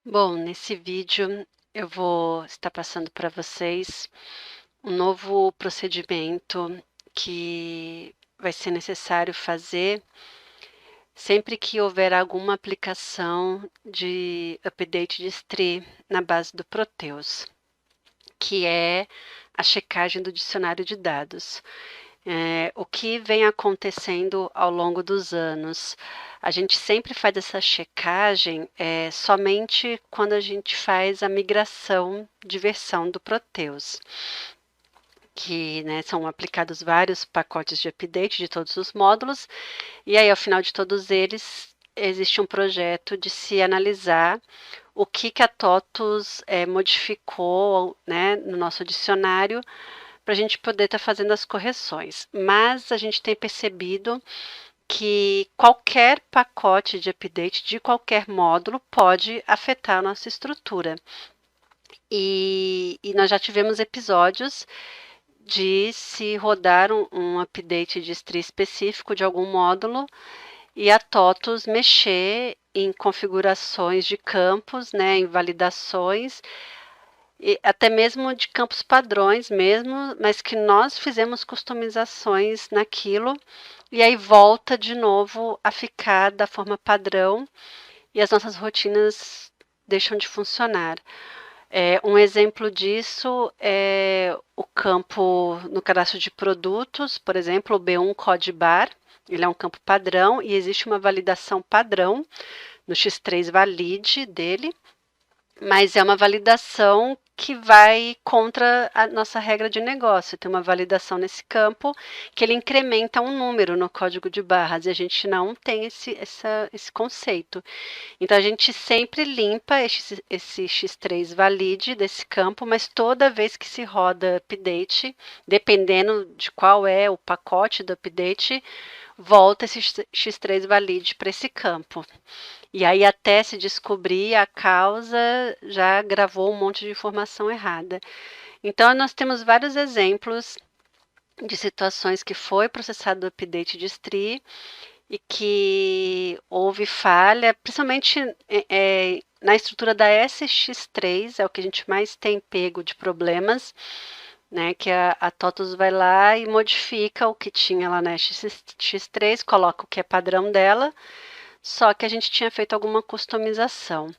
Bom, nesse vídeo eu vou estar passando para vocês um novo procedimento que vai ser necessário fazer sempre que houver alguma aplicação de update de STRI na base do Proteus, que é a checagem do dicionário de dados. O que vem acontecendo ao longo dos anos? A gente sempre faz essa checagem somente quando a gente faz a migração de versão do Proteus, que são aplicados vários pacotes de update de todos os módulos, e aí ao final de todos eles existe um projeto de se analisar o que a TOTUS modificou no nosso dicionário para a gente poder estar fazendo as correções. Mas a gente tem percebido que qualquer pacote de update de qualquer módulo pode afetar a nossa estrutura. E nós já tivemos episódios de se rodar um update de STRI específico de algum módulo e a TOTUS mexer em configurações de campos, em validações, e até mesmo de campos padrões mesmo, mas que nós fizemos customizações naquilo, e aí volta de novo a ficar da forma padrão e as nossas rotinas deixam de funcionar. Um exemplo disso é o campo no cadastro de produtos, por exemplo, o B1 CODE-BAR, ele é um campo padrão e existe uma validação padrão no X3 Valide dele, mas é uma validação que vai contra a nossa regra de negócio. Tem uma validação nesse campo que ele incrementa um número no código de barras e a gente não tem esse conceito. Então, a gente sempre limpa esse X3 valide desse campo, mas toda vez que se roda update, dependendo de qual é o pacote do update, volta esse X3 valide para esse campo. E aí, até se descobrir a causa, já gravou um monte de informação errada. Então, nós temos vários exemplos de situações que foi processado o update de STRI e que houve falha, principalmente na estrutura da SX3, é o que a gente mais tem pego de problemas, que a TOTUS vai lá e modifica o que tinha lá na X3, coloca o que é padrão dela, só que a gente tinha feito alguma customização.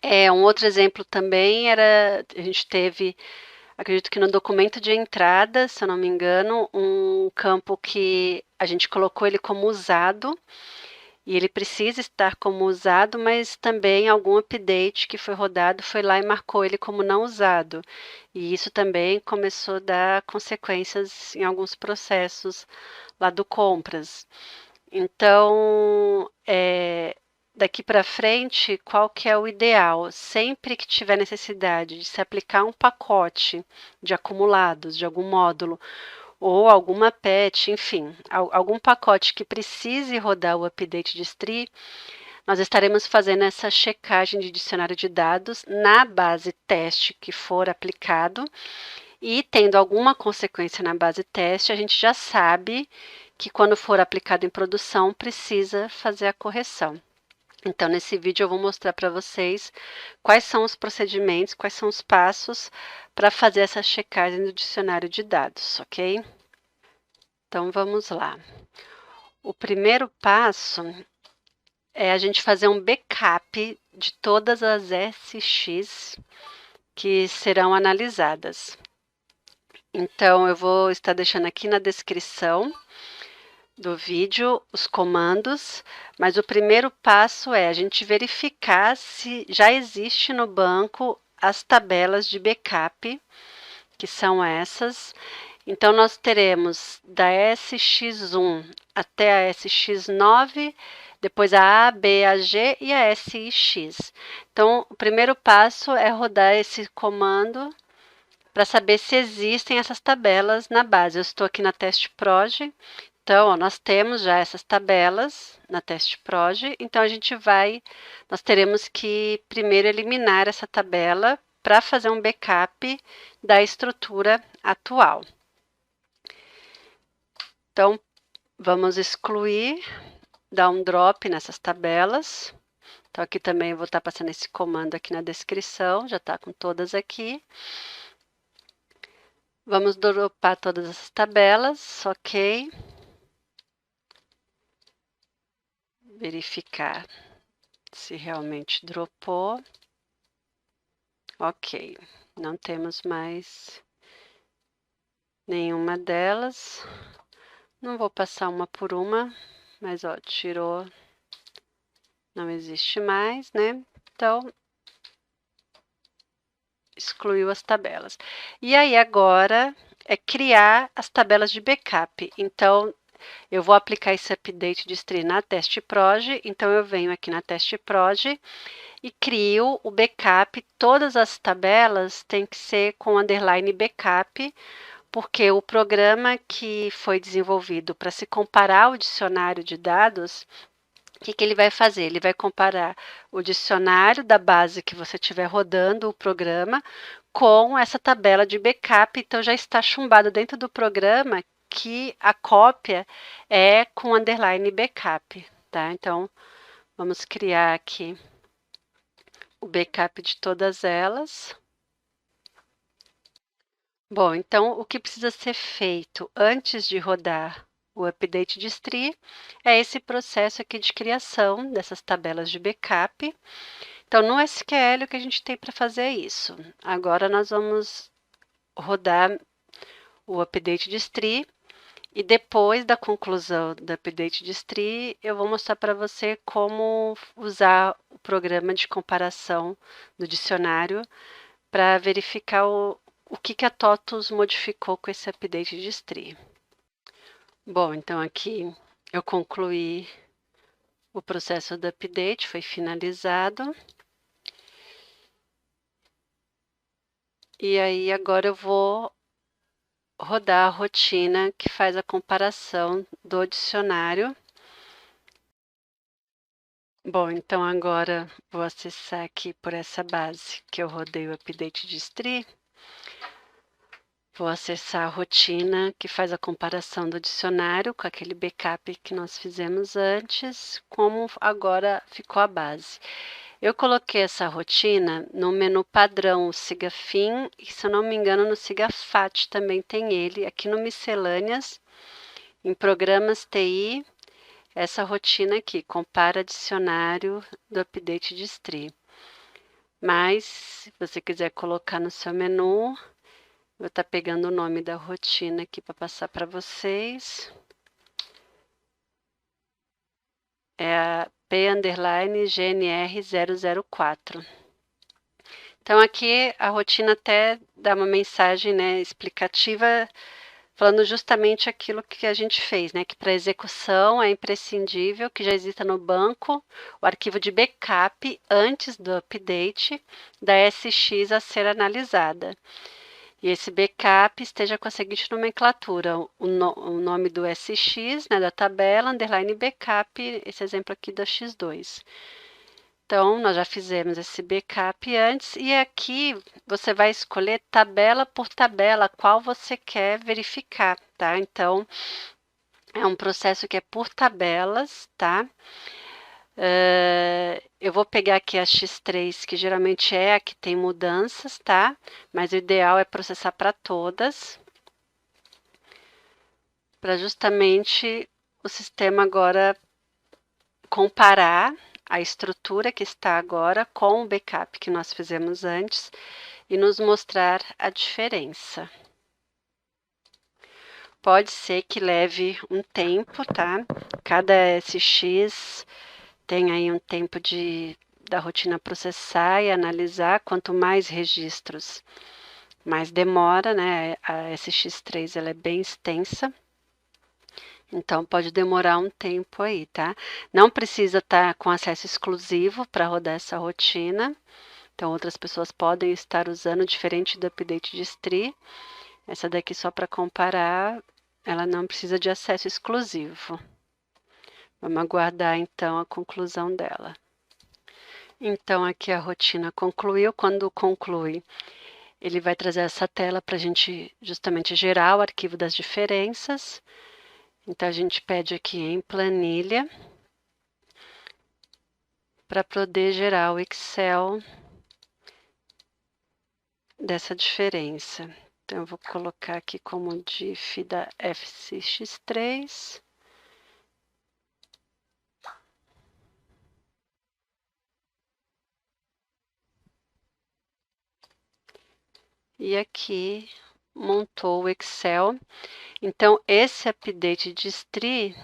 Um outro exemplo também era, a gente teve, acredito que no documento de entrada, se eu não me engano, um campo que a gente colocou ele como usado, e ele precisa estar como usado, mas também algum update que foi rodado foi lá e marcou ele como não usado. E isso também começou a dar consequências em alguns processos lá do compras. Então, daqui para frente, qual que é o ideal? Sempre que tiver necessidade de se aplicar um pacote de acumulados de algum módulo ou alguma patch, enfim, algum pacote que precise rodar o update de STRI, nós estaremos fazendo essa checagem de dicionário de dados na base teste que for aplicado, e tendo alguma consequência na base teste, a gente já sabe que quando for aplicado em produção, precisa fazer a correção. Então, nesse vídeo eu vou mostrar para vocês quais são os procedimentos, quais são os passos para fazer essa checagem do dicionário de dados, ok? Então, vamos lá. O primeiro passo é a gente fazer um backup de todas as SX que serão analisadas. Então, eu vou estar deixando aqui na descrição do vídeo os comandos, mas o primeiro passo é a gente verificar se já existe no banco as tabelas de backup, que são essas. Então, nós teremos da SX1 até a SX9, depois a A, B, a G e a SIX. Então, o primeiro passo é rodar esse comando para saber se existem essas tabelas na base. Eu estou aqui na testproj, então ó, nós temos já essas tabelas na testproj, então nós teremos que primeiro eliminar essa tabela para fazer um backup da estrutura atual. Então, vamos excluir, dar um drop nessas tabelas, Então, aqui também eu vou estar passando esse comando aqui na descrição, já está com todas aqui. Vamos dropar todas essas tabelas, ok. Verificar se realmente dropou. Ok, não temos mais nenhuma delas. Não vou passar uma por uma, mas ó, tirou, não existe mais, né? Então, excluiu as tabelas. E aí, agora é criar as tabelas de backup. Então, eu vou aplicar esse update de string na testproj. Então, eu venho aqui na testproj e crio o backup. Todas as tabelas têm que ser com underline backup, porque o programa que foi desenvolvido para se comparar ao dicionário de dados, o que ele vai fazer? Ele vai comparar o dicionário da base que você estiver rodando o programa com essa tabela de backup. Então, já está chumbado dentro do programa que a cópia é com underline backup, tá? Então, vamos criar aqui o backup de todas elas. Bom, então o que precisa ser feito antes de rodar o update de string é esse processo aqui de criação dessas tabelas de backup. Então, no SQL, o que a gente tem para fazer é isso. Agora, nós vamos rodar o update de string e depois da conclusão do update de string, eu vou mostrar para você como usar o programa de comparação do dicionário para verificar o que a TOTUS modificou com esse update de string. Bom, então aqui eu concluí o processo do update, foi finalizado. E aí agora eu vou rodar a rotina que faz a comparação do dicionário. Bom, então agora vou acessar aqui por essa base que eu rodei o update de string. Vou acessar a rotina que faz a comparação do dicionário com aquele backup que nós fizemos antes, como agora ficou a base. Eu coloquei essa rotina no menu padrão, o SIGA-FIN, e se eu não me engano no SIGA-FAT também tem ele. Aqui no Miscelâneas, em Programas TI, essa rotina aqui, compara dicionário do update de string. Mas, se você quiser colocar no seu menu, vou estar pegando o nome da rotina aqui para passar para vocês. É a P_GNR004. Então, aqui a rotina até dá uma mensagem, né, explicativa, falando justamente aquilo que a gente fez, né, que para execução é imprescindível que já exista no banco o arquivo de backup antes do update da SX a ser analisada. E esse backup esteja com a seguinte nomenclatura: o nome do SX, né, da tabela, underline backup, esse exemplo aqui da X2. Então, nós já fizemos esse backup antes, e aqui você vai escolher tabela por tabela, qual você quer verificar, tá? Então, é um processo que é por tabelas, tá? Eu vou pegar aqui a X3, que geralmente é a que tem mudanças, tá? Mas o ideal é processar para todas, para justamente o sistema agora comparar a estrutura que está agora com o backup que nós fizemos antes e nos mostrar a diferença. Pode ser que leve um tempo, tá? Cada SX tem aí um tempo da rotina processar e analisar. Quanto mais registros, mais demora, né? A SX3 ela é bem extensa. Então, pode demorar um tempo aí, tá? Não precisa estar com acesso exclusivo para rodar essa rotina. Então, outras pessoas podem estar usando, diferente do update de string. Essa daqui, só para comparar, ela não precisa de acesso exclusivo. Vamos aguardar, então, a conclusão dela. Então, aqui a rotina concluiu. Quando conclui, ele vai trazer essa tela para a gente justamente gerar o arquivo das diferenças. Então, a gente pede aqui em planilha, para poder gerar o Excel dessa diferença. Então, eu vou colocar aqui como diff da FCX3. E aqui montou o Excel. Então, esse update de STRI,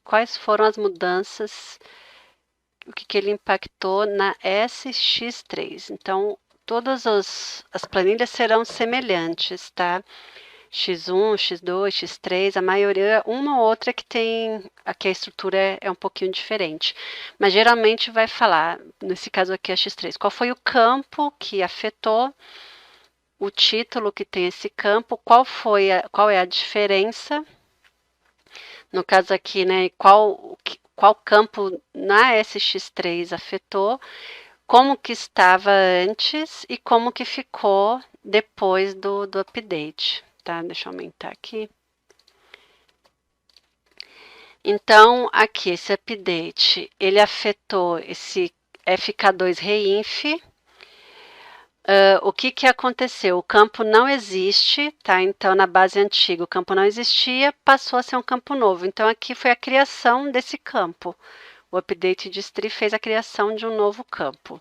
quais foram as mudanças, o que ele impactou na SX3. Então, todas as planilhas serão semelhantes, tá? X1, X2, X3, a maioria, uma ou outra que tem, aqui a estrutura é um pouquinho diferente. Mas geralmente vai falar, nesse caso aqui a X3, qual foi o campo que afetou, o título que tem esse campo, qual é a diferença, no caso aqui, né, qual campo na SX3 afetou, como que estava antes e como que ficou depois do update, tá? Deixa eu aumentar aqui. Então, aqui, esse update, ele afetou esse FK2 Reinf. O que aconteceu? O campo não existe, tá? Então, na base antiga, o campo não existia, passou a ser um campo novo. Então, aqui foi a criação desse campo. O update de STRI fez a criação de um novo campo.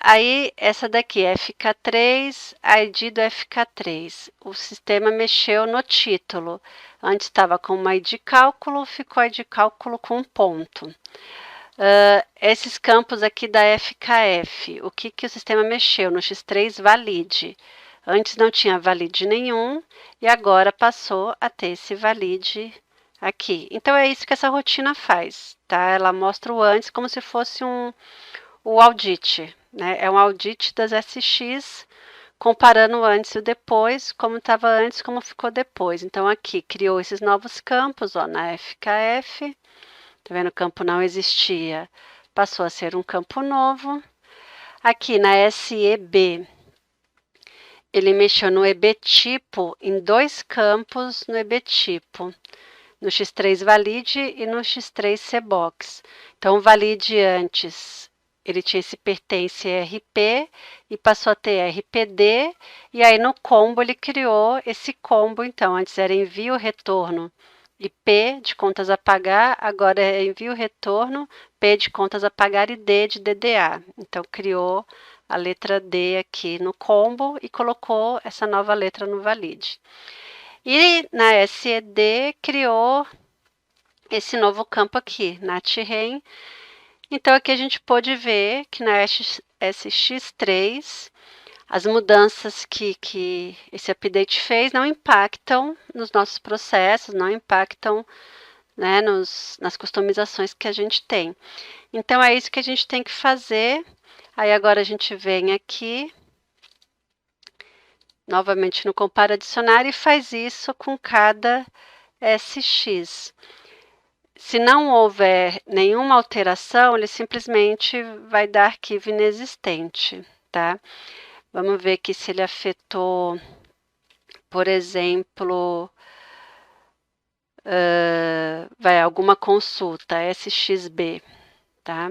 Aí, essa daqui, FK3, ID do FK3. O sistema mexeu no título. Antes estava com uma ID cálculo, ficou ID cálculo com um ponto. Esses campos aqui da FKF, o que o sistema mexeu? No X3 valide. Antes não tinha valide nenhum e agora passou a ter esse valide aqui. Então, é isso que essa rotina faz, tá? Ela mostra o antes como se fosse o audit, né? É um audit das SX, comparando o antes e o depois, como estava antes, como ficou depois. Então, aqui, criou esses novos campos, ó, na FKF. Tá vendo? O campo não existia, passou a ser um campo novo. Aqui na SEB, ele mexeu no EB-tipo em dois campos no EB-tipo, no X3 valide e no X3 cbox. Então, o valide antes, ele tinha esse pertence RP e passou a ter RPD, e aí no combo ele criou esse combo, então, antes era envio, retorno e P de contas a pagar, agora é envio, retorno, P de contas a pagar e D de DDA. Então, criou a letra D aqui no combo e colocou essa nova letra no valide. E na SED criou esse novo campo aqui, NatRem. Então, aqui a gente pôde ver que na SX3, as mudanças que esse update fez não impactam nos nossos processos, não impactam, né, nas customizações que a gente tem. Então, é isso que a gente tem que fazer. Aí, agora a gente vem aqui, novamente no compara dicionário, e faz isso com cada SX. Se não houver nenhuma alteração, ele simplesmente vai dar arquivo inexistente, tá? Vamos ver aqui se ele afetou, por exemplo, alguma consulta, SXB, tá?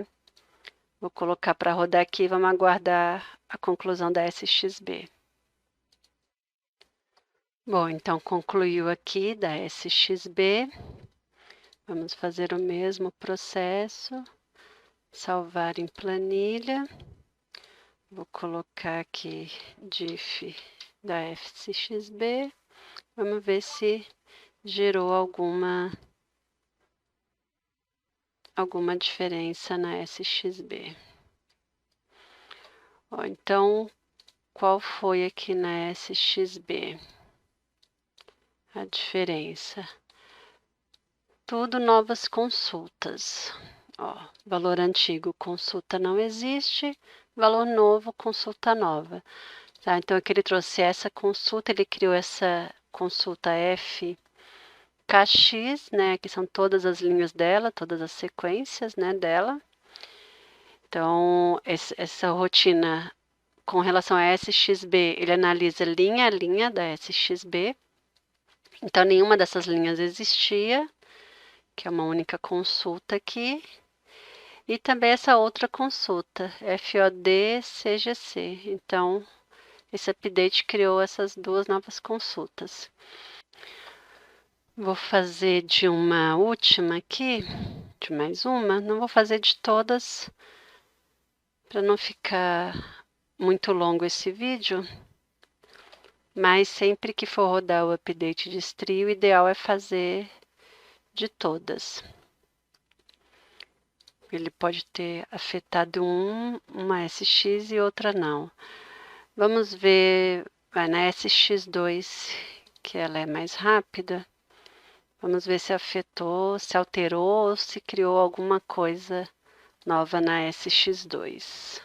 Vou colocar para rodar aqui, vamos aguardar a conclusão da SXB. Bom, então concluiu aqui da SXB. Vamos fazer o mesmo processo, salvar em planilha. Vou colocar aqui diff da FCXB. Vamos ver se gerou alguma diferença na SXB. Ó, então, qual foi aqui na SXB a diferença? Tudo novas consultas. Ó, valor antigo, consulta não existe. Valor novo, consulta nova. Tá? Então, aqui ele trouxe essa consulta, ele criou essa consulta FKX, né? Que são todas as linhas dela, todas as sequências, né, dela. Então, essa rotina com relação a SXB, ele analisa linha a linha da SXB. Então, nenhuma dessas linhas existia, que é uma única consulta aqui. e também essa outra consulta, FOD-CGC. Então, esse update criou essas duas novas consultas. Vou fazer de uma última aqui, de mais uma. Não vou fazer de todas, para não ficar muito longo esse vídeo. Mas sempre que for rodar o update de STRI, o ideal é fazer de todas. Ele pode ter afetado uma SX e outra não. Vamos ver, vai na SX2, que ela é mais rápida. Vamos ver se afetou, se alterou ou se criou alguma coisa nova na SX2.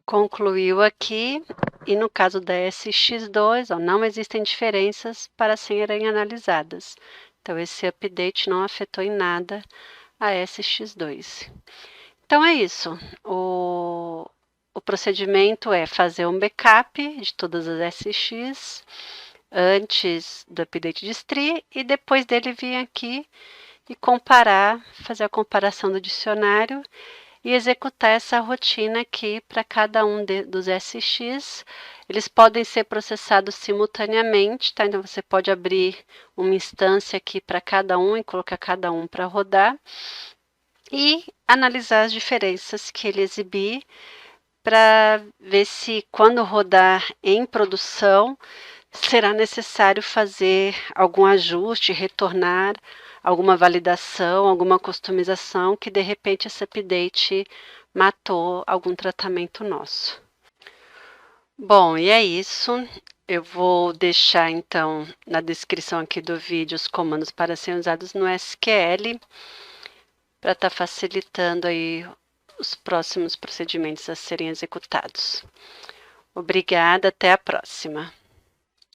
Concluiu aqui, e no caso da SX2, ó, não existem diferenças para serem analisadas. Então, esse update não afetou em nada a SX2. Então, é isso. O procedimento é fazer um backup de todas as SX antes do update de STRI e depois dele vir aqui e comparar, fazer a comparação do dicionário e executar essa rotina aqui para cada um dos SX. Eles podem ser processados simultaneamente, tá? Então, você pode abrir uma instância aqui para cada um e colocar cada um para rodar e analisar as diferenças que ele exibir para ver se quando rodar em produção será necessário fazer algum ajuste, retornar alguma validação, alguma customização que de repente esse update matou algum tratamento nosso. Bom, e é isso. Eu vou deixar então na descrição aqui do vídeo os comandos para serem usados no SQL para estar facilitando aí os próximos procedimentos a serem executados. Obrigada, até a próxima.